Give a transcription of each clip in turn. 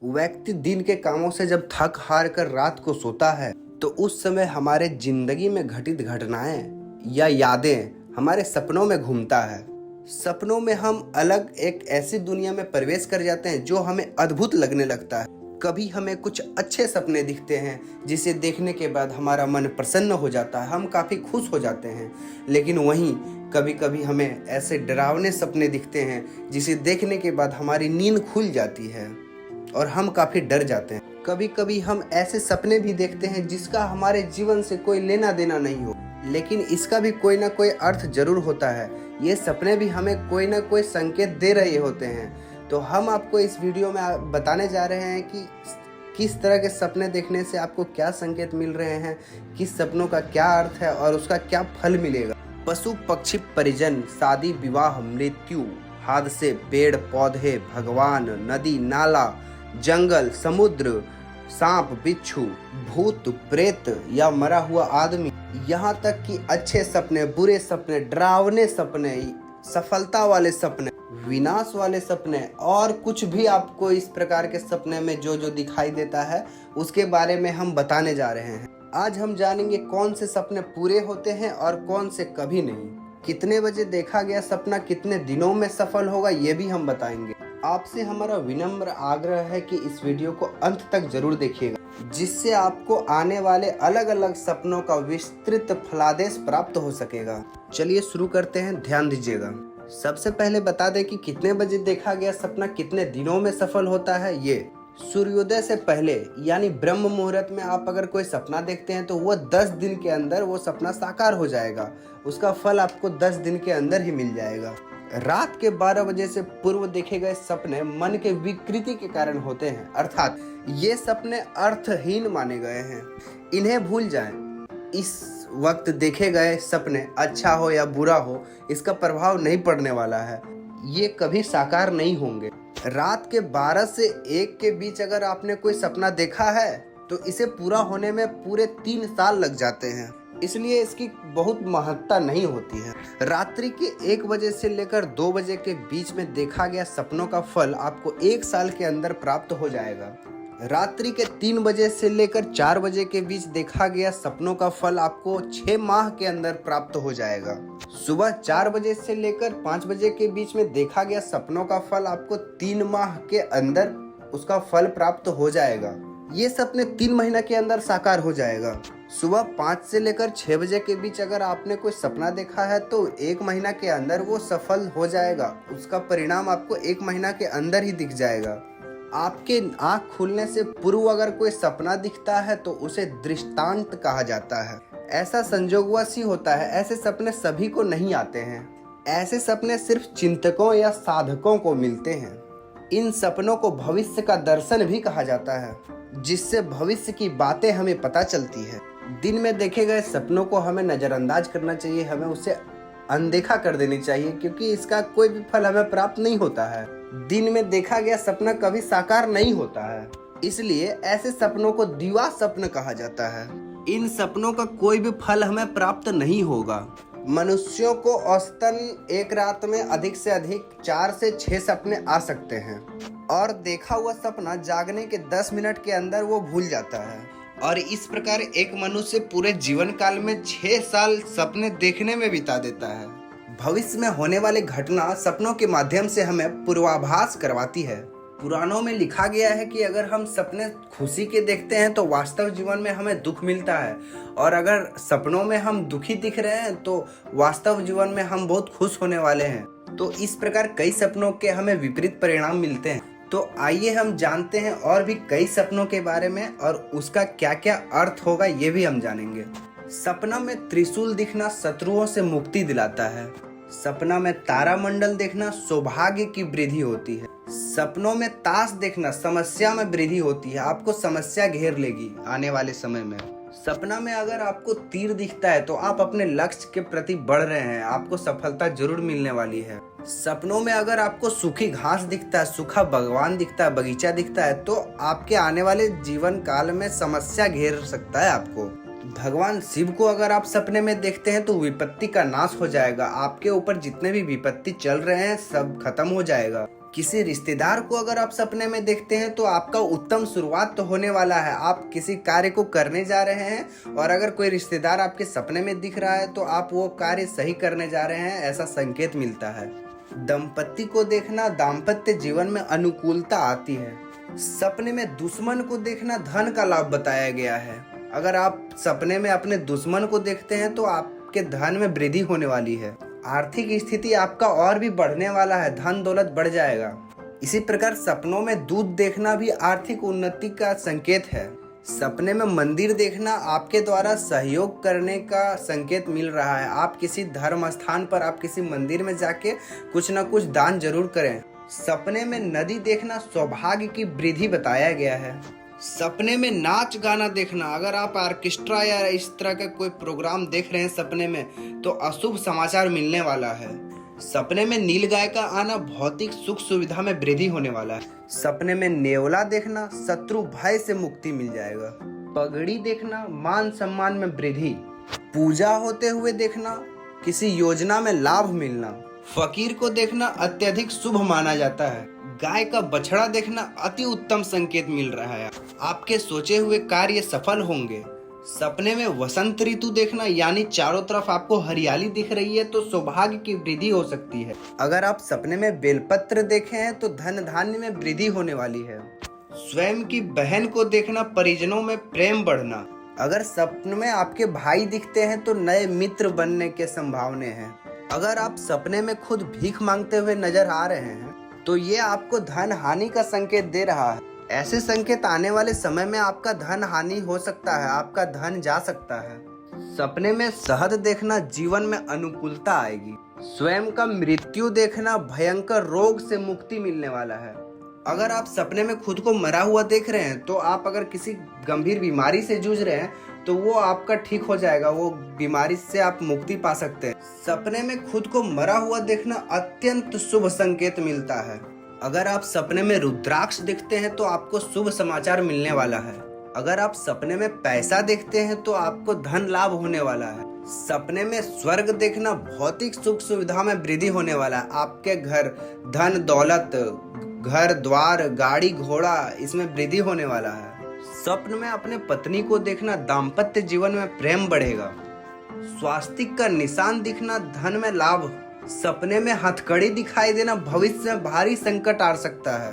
व्यक्ति दिन के कामों से जब थक हार कर रात को सोता है तो उस समय हमारे जिंदगी में घटित घटनाएं या यादें हमारे सपनों में घूमता है। सपनों में हम अलग एक ऐसी दुनिया में प्रवेश कर जाते हैं जो हमें अद्भुत लगने लगता है। कभी हमें कुछ अच्छे सपने दिखते हैं जिसे देखने के बाद हमारा मन प्रसन्न हो जाता है, हम काफ़ी खुश हो जाते हैं। लेकिन वहीं कभी कभी हमें ऐसे डरावने सपने दिखते हैं जिसे देखने के बाद हमारी नींद खुल जाती है और हम काफ़ी डर जाते हैं। कभी कभी हम ऐसे सपने भी देखते हैं जिसका हमारे जीवन से कोई लेना देना नहीं हो, लेकिन इसका भी कोई ना कोई अर्थ जरूर होता है। ये सपने भी हमें कोई ना कोई संकेत दे रहे होते हैं। तो हम आपको इस वीडियो में बताने जा रहे हैं कि किस तरह के सपने देखने से आपको क्या संकेत मिल रहे हैं, किस सपनों का क्या अर्थ है और उसका क्या फल मिलेगा। पशु पक्षी परिजन, शादी विवाह, मृत्यु, हादसे, पेड़ पौधे, भगवान, नदी नाला, जंगल, समुद्र, सांप बिच्छू, भूत प्रेत या मरा हुआ आदमी, यहाँ तक कि अच्छे सपने, बुरे सपने, डरावने सपने, सफलता वाले सपने, विनाश वाले सपने और कुछ भी आपको इस प्रकार के सपने में जो जो दिखाई देता है उसके बारे में हम बताने जा रहे हैं। आज हम जानेंगे कौन से सपने पूरे होते हैं और कौन से कभी नहीं। कितने बजे देखा गया सपना कितने दिनों में सफल होगा ये भी हम बताएंगे। आपसे हमारा विनम्र आग्रह है कि इस वीडियो को अंत तक जरूर देखिएगा, जिससे आपको आने वाले अलग अलग सपनों का विस्तृत फलादेश प्राप्त हो सकेगा। चलिए शुरू करते हैं, ध्यान दीजिएगा। सबसे पहले बता दें कि कितने बजे देखा गया सपना कितने दिनों में सफल होता है। ये सूर्योदय से पहले यानी ब्रह्म मुहूर्त में आप अगर कोई सपना देखते हैं तो वो 10 दिन के अंदर वो सपना साकार हो जाएगा। उसका फल आपको 10 दिन के अंदर ही मिल जाएगा। रात के 12 बजे से पूर्व देखे गए सपने मन के विकृति के कारण होते हैं, अर्थात ये सपने अर्थहीन माने गए हैं। इन्हें भूल जाएं। इस वक्त देखे गए सपने अच्छा हो या बुरा हो इसका प्रभाव नहीं पड़ने वाला है, ये कभी साकार नहीं होंगे। रात के 12 से 1 के बीच अगर आपने कोई सपना देखा है तो इसे पूरा होने में पूरे 3 साल लग जाते हैं, इसलिए इसकी बहुत महत्ता नहीं होती है। रात्रि के 1 बजे से लेकर 2 बजे के बीच में देखा गया सपनों का फल आपको 1 साल के अंदर प्राप्त हो जाएगा। रात्रि के 3 बजे से लेकर 4 बजे के बीच देखा गया सपनों का फल आपको 6 माह के अंदर प्राप्त हो जाएगा। सुबह 4 बजे से लेकर 5 बजे के बीच में देखा गया सपनों का फल आपको 3 माह के अंदर उसका फल प्राप्त हो जाएगा। ये सपने 3 महीना के अंदर साकार हो जाएगा। सुबह 5 से लेकर 6 बजे के बीच अगर आपने कोई सपना देखा है तो 1 महीना के अंदर वो सफल हो जाएगा। उसका परिणाम आपको 1 महीना के अंदर ही दिख जाएगा। आपके आँख खुलने से पूर्व अगर कोई सपना दिखता है तो उसे दृष्टांत कहा जाता है। ऐसा संजोगवश ही होता है, ऐसे सपने सभी को नहीं आते हैं। ऐसे सपने सिर्फ चिंतकों या साधकों को मिलते हैं। इन सपनों को भविष्य का दर्शन भी कहा जाता है, जिससे भविष्य की बातें हमें पता चलती है। दिन में देखे गए सपनों को हमें नज़रअंदाज करना चाहिए, हमें उसे अनदेखा कर देनी चाहिए, क्योंकि इसका कोई भी फल हमें प्राप्त नहीं होता है। दिन में देखा गया सपना कभी साकार नहीं होता है, इसलिए ऐसे सपनों को दिवा स्वप्न कहा जाता है। इन सपनों का कोई भी फल हमें प्राप्त नहीं होगा। मनुष्यों को औसतन एक रात में अधिक से अधिक 4 से 6 सपने आ सकते हैं और देखा हुआ सपना जागने के 10 मिनट के अंदर वो भूल जाता है। और इस प्रकार एक मनुष्य पूरे जीवन काल में 6 साल सपने देखने में बिता देता है। भविष्य में होने वाली घटना सपनों के माध्यम से हमें पूर्वाभास करवाती है। पुराणों में लिखा गया है कि अगर हम सपने खुशी के देखते हैं तो वास्तव जीवन में हमें दुख मिलता है, और अगर सपनों में हम दुखी दिख रहे हैं तो वास्तव जीवन में हम बहुत खुश होने वाले हैं। तो इस प्रकार कई सपनों के हमें विपरीत परिणाम मिलते हैं। तो आइए हम जानते हैं और भी कई सपनों के बारे में और उसका क्या क्या अर्थ होगा ये भी हम जानेंगे। सपना में त्रिशूल दिखना शत्रुओं से मुक्ति दिलाता है। सपना में तारामंडल देखना सौभाग्य की वृद्धि होती है। सपनों में ताश देखना समस्या में वृद्धि होती है, आपको समस्या घेर लेगी आने वाले समय में। सपना में अगर आपको तीर दिखता है तो आप अपने लक्ष्य के प्रति बढ़ रहे हैं, आपको सफलता जरूर मिलने वाली है। सपनों में अगर आपको सूखी घास दिखता है, सूखा बागवान दिखता है, बगीचा दिखता है तो आपके आने वाले जीवन काल में समस्या घेर सकता है आपको। भगवान शिव को अगर आप सपने में देखते हैं तो विपत्ति का नाश हो जाएगा, आपके ऊपर जितने भी विपत्ति चल रहे हैं सब खत्म हो जाएगा। किसी रिश्तेदार को अगर आप सपने में देखते हैं तो आपका उत्तम शुरुआत तो होने वाला है। आप किसी कार्य को करने जा रहे हैं और अगर कोई रिश्तेदार आपके सपने में दिख रहा है तो आप वो कार्य सही करने जा रहे हैं, ऐसा संकेत मिलता है। दंपति को देखना, दाम्पत्य जीवन में अनुकूलता आती है। सपने में दुश्मन को देखना धन का लाभ बताया गया है। अगर आप सपने में अपने दुश्मन को देखते हैं तो आपके धन में वृद्धि होने वाली है। आर्थिक स्थिति आपका और भी बढ़ने वाला है, धन दौलत बढ़ जाएगा। इसी प्रकार सपनों में दूध देखना भी आर्थिक उन्नति का संकेत है। सपने में मंदिर देखना आपके द्वारा सहयोग करने का संकेत मिल रहा है। आप किसी धर्म स्थान पर, आप किसी मंदिर में जाके कुछ ना कुछ दान जरूर करें। सपने में नदी देखना सौभाग्य की वृद्धि बताया गया है। सपने में नाच गाना देखना, अगर आप ऑर्केस्ट्रा या इस तरह का कोई प्रोग्राम देख रहे हैं सपने में तो अशुभ समाचार मिलने वाला है। सपने में नीलगाय का आना भौतिक सुख सुविधा में वृद्धि होने वाला है। सपने में नेवला देखना शत्रु भय से मुक्ति मिल जाएगा। पगड़ी देखना मान सम्मान में वृद्धि। पूजा होते हुए देखना किसी योजना में लाभ मिलना। फकीर को देखना अत्यधिक शुभ माना जाता है। गाय का बछड़ा देखना अति उत्तम संकेत मिल रहा है, आपके सोचे हुए कार्य सफल होंगे। सपने में वसंत ऋतु देखना यानी चारों तरफ आपको हरियाली दिख रही है तो सौभाग्य की वृद्धि हो सकती है। अगर आप सपने में बेलपत्र देखे हैं तो धन धान्य में वृद्धि होने वाली है। स्वयं की बहन को देखना परिजनों में प्रेम बढ़ना। अगर सपने में आपके भाई दिखते हैं तो नए मित्र बनने के संभावना है। अगर आप सपने में खुद भीख मांगते हुए नजर आ रहे हैं तो ये आपको धन हानि का संकेत दे रहा है। ऐसे संकेत आने वाले समय में आपका धन हानि हो सकता है, आपका धन जा सकता है। सपने में शहद देखना जीवन में अनुकूलता आएगी। स्वयं का मृत्यु देखना भयंकर रोग से मुक्ति मिलने वाला है। अगर आप सपने में खुद को मरा हुआ देख रहे हैं तो आप अगर किसी गंभीर बीमारी से जूझ रहे हैं तो वो आपका ठीक हो जाएगा, वो बीमारी से आप मुक्ति पा सकते हैं। सपने में खुद को मरा हुआ देखना अत्यंत शुभ संकेत मिलता है। अगर आप सपने में रुद्राक्ष देखते हैं तो आपको शुभ समाचार मिलने वाला है। अगर आप सपने में पैसा देखते हैं तो आपको धन लाभ होने वाला है। सपने में स्वर्ग देखना भौतिक सुख सुविधा में वृद्धि होने वाला है। आपके घर, धन दौलत, घर द्वार, गाड़ी घोड़ा, इसमें वृद्धि होने वाला है। स्वप्न में अपने पत्नी को देखना दाम्पत्य जीवन में प्रेम बढ़ेगा। स्वास्तिक का निशान दिखना धन में लाभ। सपने में हथकड़ी दिखाई देना भविष्य में भारी संकट आ सकता है,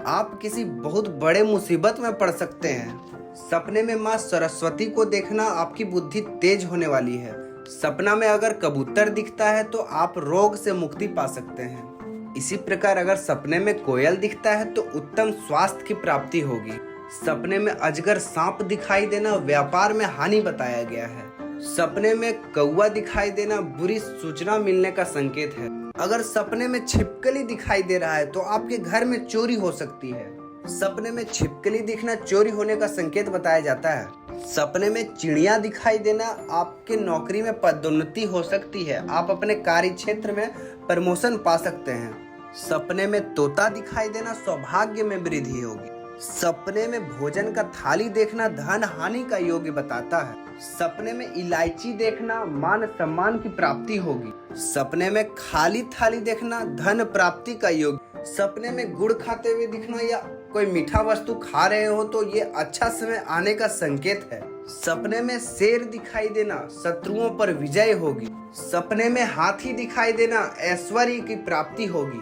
आप किसी बहुत बड़े मुसीबत में पड़ सकते हैं। सपने में माँ सरस्वती को देखना आपकी बुद्धि तेज होने वाली है। सपना में अगर कबूतर दिखता है तो आप रोग से मुक्ति पा सकते हैं। इसी प्रकार अगर सपने में कोयल दिखता है तो उत्तम स्वास्थ्य की प्राप्ति होगी। सपने में अजगर सांप दिखाई देना व्यापार में हानि बताया गया है। सपने में कौवा दिखाई देना बुरी सूचना मिलने का संकेत है। अगर सपने में छिपकली दिखाई दे रहा है तो आपके घर में चोरी हो सकती है। सपने में छिपकली दिखना चोरी होने का संकेत बताया जाता है। सपने में चिड़िया दिखाई देना आपके नौकरी में पदोन्नति हो सकती है, आप अपने कार्य क्षेत्र में प्रमोशन पा सकते हैं। सपने में तोता दिखाई देना सौभाग्य में वृद्धि होगी। सपने में भोजन का थाली देखना धन हानि का योग बताता है। सपने में इलायची देखना मान सम्मान की प्राप्ति होगी। सपने में खाली थाली देखना धन प्राप्ति का योग। सपने में गुड़ खाते हुए दिखना या कोई मीठा वस्तु खा रहे हो तो ये अच्छा समय आने का संकेत है। सपने में शेर दिखाई देना शत्रुओं पर विजय होगी। सपने में हाथी दिखाई देना ऐश्वर्य की प्राप्ति होगी।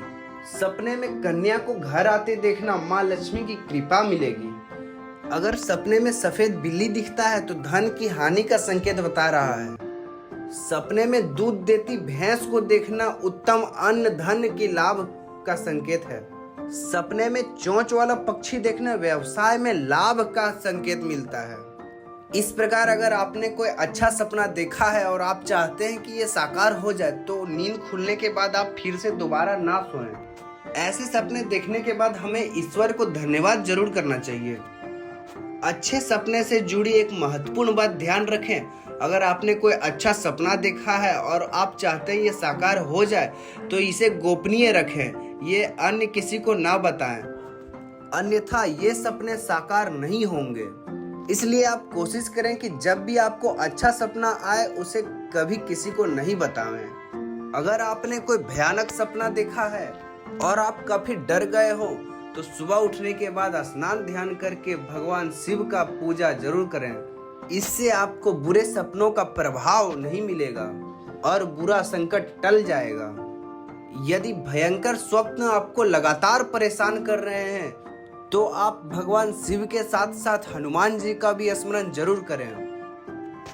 सपने में कन्या को घर आते देखना माँ लक्ष्मी की कृपा मिलेगी। अगर सपने में सफेद बिल्ली दिखता है तो धन की हानि का संकेत बता रहा है। सपने में दूध देती भैंस को देखना उत्तम अन्न धन की लाभ का संकेत है। सपने में चोंच वाला पक्षी देखना व्यवसाय में लाभ का संकेत मिलता है। इस प्रकार अगर आपने कोई अच्छा सपना देखा है और आप चाहते हैं कि ये साकार हो जाए तो नींद खुलने के बाद आप फिर से दोबारा ना सोएं। ऐसे सपने देखने के बाद हमें ईश्वर को धन्यवाद जरूर करना चाहिए। अच्छे सपने से जुड़ी एक महत्वपूर्ण बात ध्यान रखें। अगर आपने कोई अच्छा सपना देखा है और आप चाहते हैं ये साकार हो जाए तो इसे गोपनीय रखें, ये अन्य किसी को ना बताएं, अन्यथा ये सपने साकार नहीं होंगे। इसलिए आप कोशिश करें कि जब भी आपको अच्छा सपना आए उसे कभी किसी को नहीं बताएं। अगर आपने कोई भयानक सपना देखा है और आप काफी डर गए हो तो सुबह उठने के बाद स्नान ध्यान करके भगवान शिव का पूजा जरूर करें। इससे आपको बुरे सपनों का प्रभाव नहीं मिलेगा और बुरा संकट टल जाएगा। यदि भयंकर स्वप्न आपको लगातार परेशान कर रहे हैं तो आप भगवान शिव के साथ साथ हनुमान जी का भी स्मरण जरूर करें।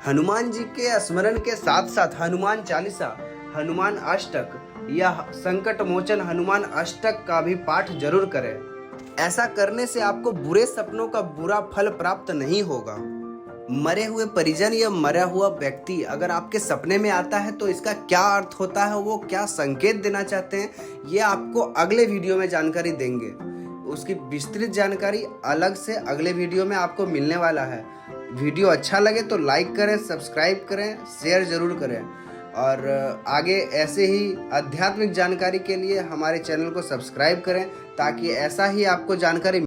हनुमान जी के स्मरण के साथ साथ हनुमान चालीसा, हनुमान अष्टक या संकट मोचन हनुमान अष्टक का भी पाठ जरूर करें। ऐसा करने से आपको बुरे सपनों का बुरा फल प्राप्त नहीं होगा। मरे हुए परिजन या मरा हुआ व्यक्ति अगर आपके सपने में आता है तो इसका क्या अर्थ होता है, वो क्या संकेत देना चाहते हैं, ये आपको अगले वीडियो में जानकारी देंगे। उसकी विस्तृत जानकारी अलग से अगले वीडियो में आपको मिलने वाला है। वीडियो अच्छा लगे तो लाइक करें, सब्सक्राइब करें, शेयर जरूर करें और आगे ऐसे ही आध्यात्मिक जानकारी के लिए हमारे चैनल को सब्सक्राइब करें ताकि ऐसा ही आपको जानकारी